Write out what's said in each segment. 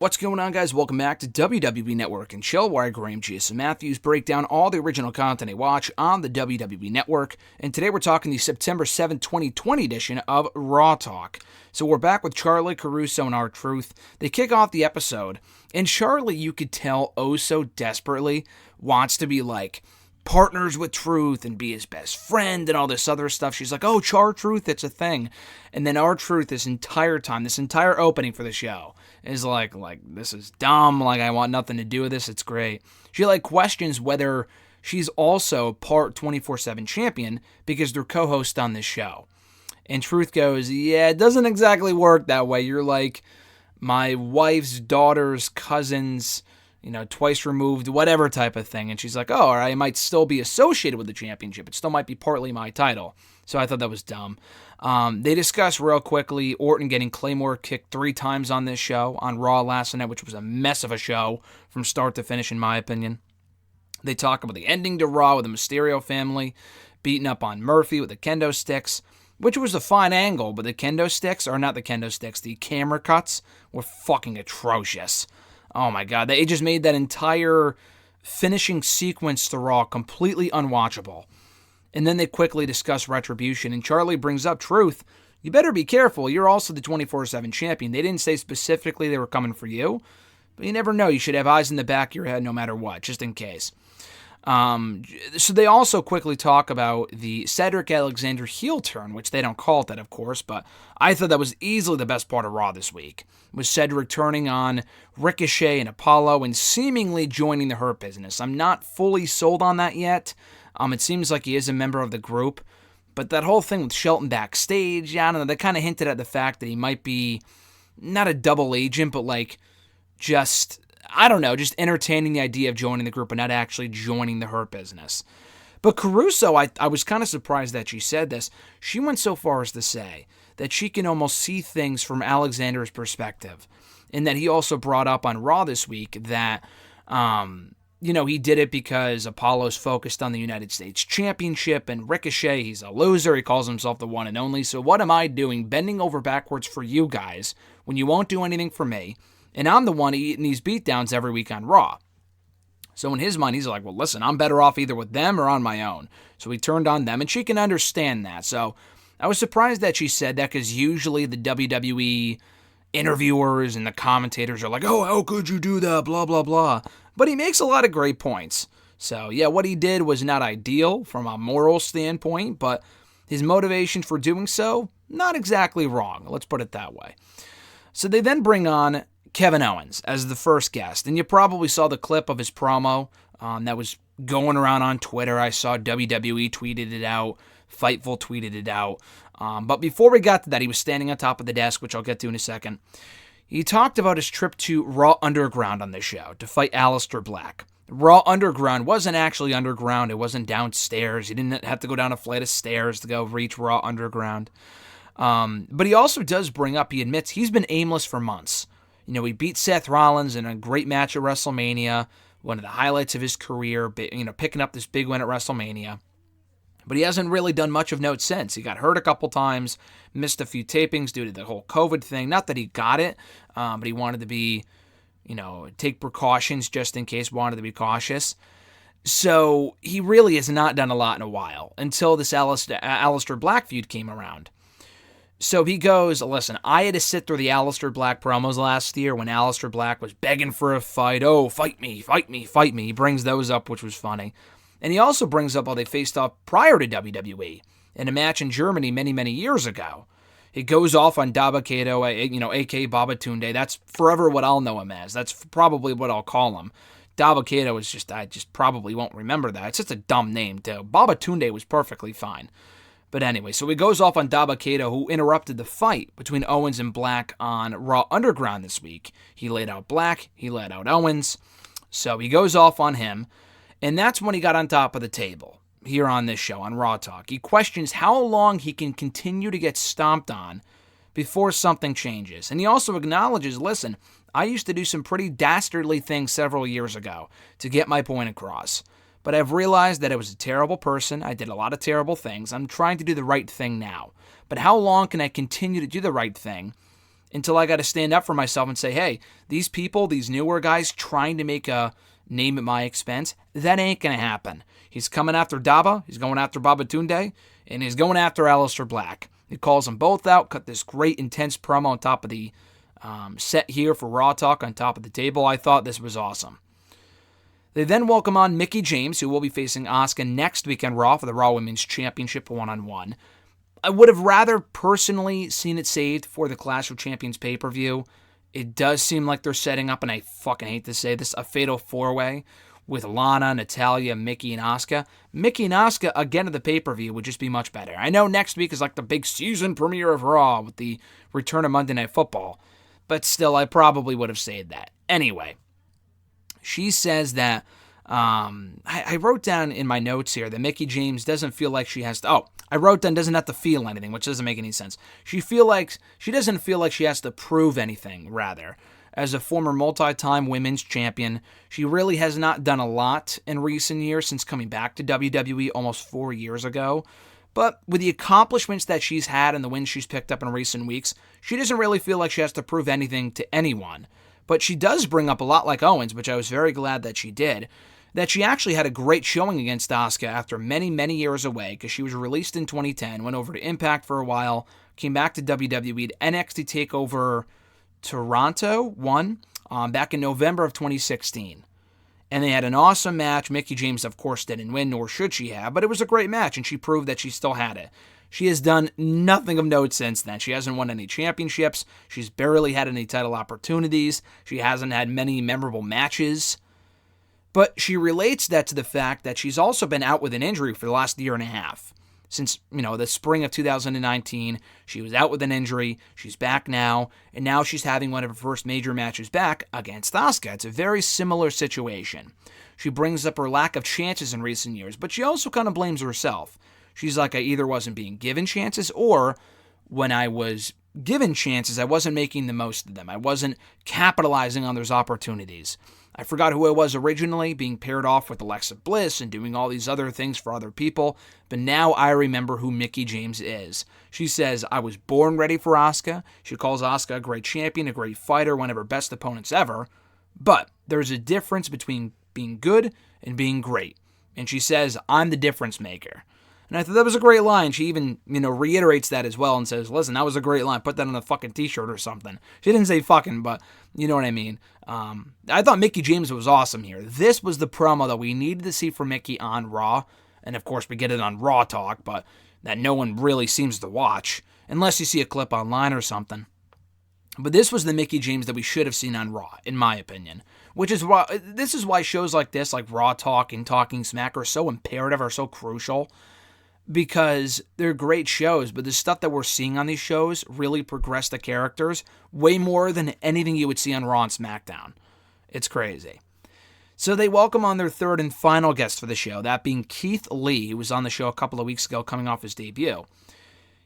What's going on, guys? Welcome back to WWE Network and Chill, where I, Graham Jason Matthews, break down all the original content I watch on the WWE Network. And today we're talking the September 7th, 2020 edition of Raw Talk. So we're back with Charlie Caruso and R-Truth. They kick off the episode, and Charlie, you could tell oh so desperately, wants to be like partners with Truth and be his best friend and all this other stuff. She's like, oh, Char-Truth, it's a thing. And then R-Truth, this entire opening for the show, is like, this is dumb, like, I want nothing to do with this, it's great. She, questions whether she's also part 24/7 champion because they're co-host on this show. And Truth goes, yeah, it doesn't exactly work that way. You're like my wife's daughter's cousin's, twice removed, whatever type of thing. And she's like, oh, I might still be associated with the championship. It still might be partly my title. So I thought that was dumb. They discuss real quickly Orton getting Claymore kicked 3 times on this show on Raw last night, which was a mess of a show from start to finish, in my opinion. They talk about the ending to Raw with the Mysterio family beating up on Murphy with the kendo sticks, which was a fine angle, but the camera cuts were fucking atrocious. Oh my god, they just made that entire finishing sequence to Raw completely unwatchable. And then they quickly discuss Retribution, and Charlie brings up Truth. You better be careful, you're also the 24/7 champion. They didn't say specifically they were coming for you, but you never know. You should have eyes in the back of your head no matter what, just in case. So they also quickly talk about the Cedric Alexander heel turn, which they don't call it that, of course, but I thought that was easily the best part of Raw this week, was Cedric turning on Ricochet and Apollo and seemingly joining the Hurt Business. I'm not fully sold on that yet. It seems like he is a member of the group, but that whole thing with Shelton backstage, I don't know, they kind of hinted at the fact that he might be not a double agent, but just entertaining the idea of joining the group and not actually joining the Hurt Business. But Caruso, I was kind of surprised that she said this. She went so far as to say that she can almost see things from Alexander's perspective, and that he also brought up on Raw this week that, he did it because Apollo's focused on the United States Championship, and Ricochet, he's a loser, he calls himself the one and only, so what am I doing bending over backwards for you guys when you won't do anything for me? And I'm the one eating these beatdowns every week on Raw. So in his mind, he's like, well, listen, I'm better off either with them or on my own. So he turned on them, and she can understand that. So I was surprised that she said that, because usually the WWE interviewers and the commentators are like, oh, how could you do that, blah, blah, blah. But he makes a lot of great points. So yeah, what he did was not ideal from a moral standpoint, but his motivation for doing so, not exactly wrong. Let's put it that way. So they then bring on Kevin Owens as the first guest, and you probably saw the clip of his promo that was going around on Twitter. I saw WWE tweeted it out, Fightful tweeted it out, but before we got to that, he was standing on top of the desk, which I'll get to in a second. He talked about his trip to Raw Underground on this show to fight Aleister Black. Raw Underground wasn't actually underground, it wasn't downstairs, you didn't have to go down a flight of stairs to go reach Raw Underground. But he also does bring up, he admits he's been aimless for months. He beat Seth Rollins in a great match at WrestleMania, one of the highlights of his career, picking up this big win at WrestleMania. But he hasn't really done much of note since. He got hurt a couple times, missed a few tapings due to the whole COVID thing. Not that he got it, but he wanted to be, take precautions just in case, wanted to be cautious. So he really has not done a lot in a while until this Aleister Black feud came around. So he goes, listen, I had to sit through the Aleister Black promos last year when Aleister Black was begging for a fight. Oh, fight me, fight me, fight me. He brings those up, which was funny. And he also brings up how they faced off prior to WWE in a match in Germany many, many years ago. He goes off on Dabba-Kato, a.k.a. Babatunde. That's forever what I'll know him as. That's probably what I'll call him. Dabba-Kato is I just probably won't remember that. It's just a dumb name, too. Babatunde was perfectly fine. But anyway, so he goes off on Dabba-Kato, who interrupted the fight between Owens and Black on Raw Underground this week. He laid out Black, he laid out Owens. So he goes off on him, and that's when he got on top of the table here on this show, on Raw Talk. He questions how long he can continue to get stomped on before something changes. And he also acknowledges, listen, I used to do some pretty dastardly things several years ago to get my point across. But I've realized that I was a terrible person. I did a lot of terrible things. I'm trying to do the right thing now. But how long can I continue to do the right thing until I got to stand up for myself and say, hey, these people, these newer guys trying to make a name at my expense, that ain't going to happen. He's coming after Daba, he's going after Babatunde, and he's going after Aleister Black. He calls them both out, cut this great intense promo on top of the set here for Raw Talk on top of the table. I thought this was awesome. They then welcome on Mickie James, who will be facing Asuka next week on Raw for the Raw Women's Championship one-on-one. I would have rather personally seen it saved for the Clash of Champions pay-per-view. It does seem like they're setting up, and I fucking hate to say this, a fatal four-way with Lana, Natalya, Mickie, and Asuka. Mickie and Asuka again at the pay-per-view would just be much better. I know next week is like the big season premiere of Raw with the return of Monday Night Football, but still, I probably would have saved that. Anyway, she says that, I wrote down in my notes here that Mickie James doesn't feel like she has to, I wrote down doesn't have to feel anything, which doesn't make any sense. She doesn't feel like she has to prove anything, rather. As a former multi-time women's champion, she really has not done a lot in recent years since coming back to WWE almost 4 years ago. But with the accomplishments that she's had and the wins she's picked up in recent weeks, she doesn't really feel like she has to prove anything to anyone. But she does bring up a lot like Owens, which I was very glad that she did, that she actually had a great showing against Asuka after many, many years away, because she was released in 2010, went over to Impact for a while, came back to WWE to NXT TakeOver Toronto, back in November of 2016. And they had an awesome match. Mickie James, of course, didn't win, nor should she have, but it was a great match, and she proved that she still had it. She has done nothing of note since then. She hasn't won any championships. She's barely had any title opportunities. She hasn't had many memorable matches. But she relates that to the fact that she's also been out with an injury for the last year and a half. Since, the spring of 2019, she was out with an injury. She's back now, and now she's having one of her first major matches back against Asuka. It's a very similar situation. She brings up her lack of chances in recent years, but she also kind of blames herself. She's like, I either wasn't being given chances, or when I was given chances, I wasn't making the most of them. I wasn't capitalizing on those opportunities. I forgot who I was originally, being paired off with Alexa Bliss and doing all these other things for other people, but now I remember who Mickie James is. She says, I was born ready for Asuka. She calls Asuka a great champion, a great fighter, one of her best opponents ever, but there's a difference between being good and being great. And she says, I'm the difference maker. And I thought that was a great line. She even, reiterates that as well and says, listen, that was a great line. Put that on a fucking t-shirt or something. She didn't say fucking, but you know what I mean. I thought Mickie James was awesome here. This was the promo that we needed to see from Mickie on Raw. And of course, we get it on Raw Talk, but that no one really seems to watch, unless you see a clip online or something. But this was the Mickie James that we should have seen on Raw, in my opinion. This is why shows like this, like Raw Talk and Talking Smack, are so imperative, are so crucial. Because they're great shows, but the stuff that we're seeing on these shows really progress the characters way more than anything you would see on Raw and SmackDown. It's crazy. So they welcome on their third and final guest for the show, that being Keith Lee, who was on the show a couple of weeks ago coming off his debut.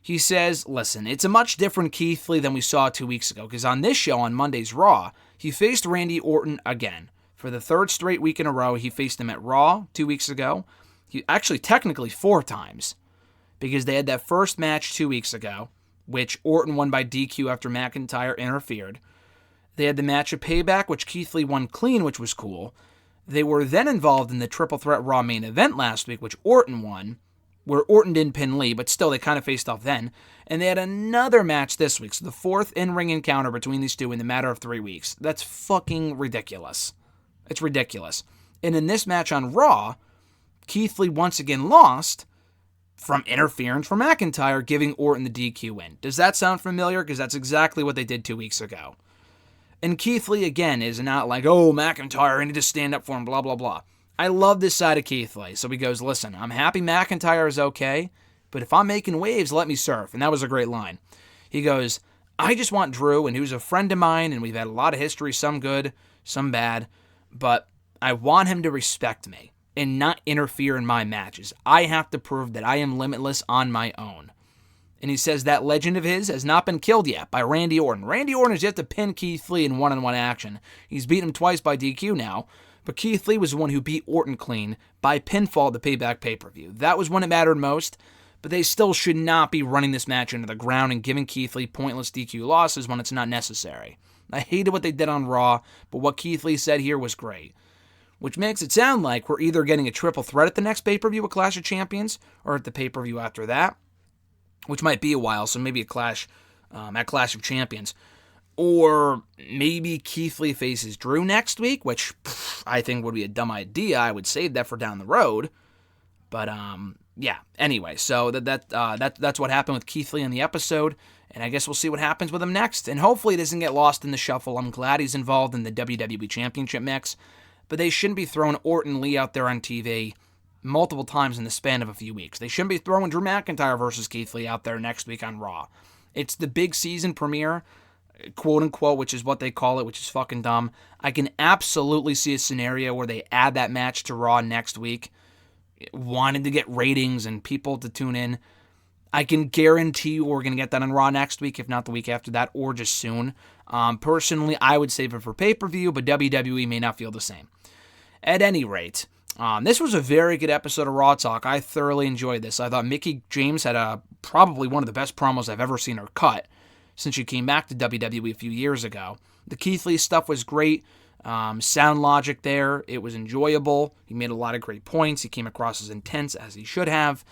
He says, listen, it's a much different Keith Lee than we saw 2 weeks ago, because on this show, on Monday's Raw, he faced Randy Orton again. For the third straight week in a row, he faced him at Raw 2 weeks ago. Actually, technically 4 times, because they had that first match 2 weeks ago, which Orton won by DQ after McIntyre interfered. They had the match of Payback, which Keith Lee won clean, which was cool. They were then involved in the Triple Threat Raw main event last week, which Orton won, where Orton didn't pin Lee, but still they kind of faced off then. And they had another match this week, so the 4th in-ring encounter between these two in the matter of 3 weeks. That's fucking ridiculous. It's ridiculous. And in this match on Raw, Keith Lee once again lost from interference from McIntyre, giving Orton the DQ win. Does that sound familiar? Because that's exactly what they did 2 weeks ago. And Keith Lee, again, is not like, oh, McIntyre, I need to stand up for him, blah, blah, blah. I love this side of Keith Lee. So he goes, listen, I'm happy McIntyre is okay, but if I'm making waves, let me surf. And that was a great line. He goes, I just want Drew, and who's a friend of mine, and we've had a lot of history, some good, some bad, but I want him to respect me and not interfere in my matches. I have to prove that I am limitless on my own. And he says that legend of his has not been killed yet by Randy Orton. Randy Orton has yet to pin Keith Lee in one-on-one action. He's beaten him twice by DQ now, but Keith Lee was the one who beat Orton clean by pinfall at the Payback pay-per-view. That was when it mattered most, but they still should not be running this match into the ground and giving Keith Lee pointless DQ losses when it's not necessary. I hated what they did on Raw, but what Keith Lee said here was great. Which makes it sound like we're either getting a triple threat at the next pay-per-view with Clash of Champions, or at the pay-per-view after that, which might be a while, so maybe a Clash at Clash of Champions. Or maybe Keith Lee faces Drew next week, which I think would be a dumb idea. I would save that for down the road. But yeah. Anyway, so that's what happened with Keith Lee in the episode, and I guess we'll see what happens with him next. And hopefully it doesn't get lost in the shuffle. I'm glad he's involved in the WWE Championship mix, but they shouldn't be throwing Orton Lee out there on TV multiple times in the span of a few weeks. They shouldn't be throwing Drew McIntyre versus Keith Lee out there next week on Raw. It's the big season premiere, quote unquote, which is what they call it, which is fucking dumb. I can absolutely see a scenario where they add that match to Raw next week, wanting to get ratings and people to tune in. I can guarantee you we're going to get that on Raw next week, if not the week after that, or just soon. Personally, I would save it for pay-per-view, but WWE may not feel the same. At any rate, this was a very good episode of Raw Talk. I thoroughly enjoyed this. I thought Mickie James had probably one of the best promos I've ever seen her cut since she came back to WWE a few years ago. The Keith Lee stuff was great. Sound logic there. It was enjoyable. He made a lot of great points. He came across as intense as he should have.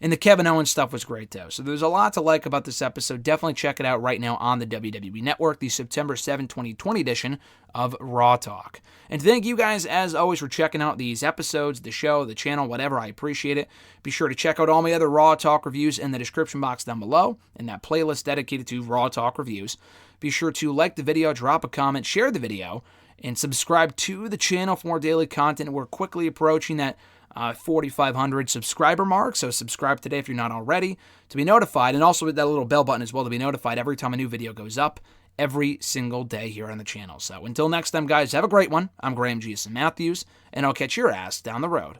And the Kevin Owens stuff was great, too. So there's a lot to like about this episode. Definitely check it out right now on the WWE Network, the September 7, 2020 edition of Raw Talk. And thank you guys, as always, for checking out these episodes, the show, the channel, whatever. I appreciate it. Be sure to check out all my other Raw Talk reviews in the description box down below, in that playlist dedicated to Raw Talk reviews. Be sure to like the video, drop a comment, share the video, and subscribe to the channel for more daily content. We're quickly approaching that 4,500 subscriber mark, so subscribe today if you're not already to be notified, and also with that little bell button as well to be notified every time a new video goes up every single day here on the channel. So until next time, guys, have a great one. I'm Graham G.S. Matthews, and I'll catch your ass down the road.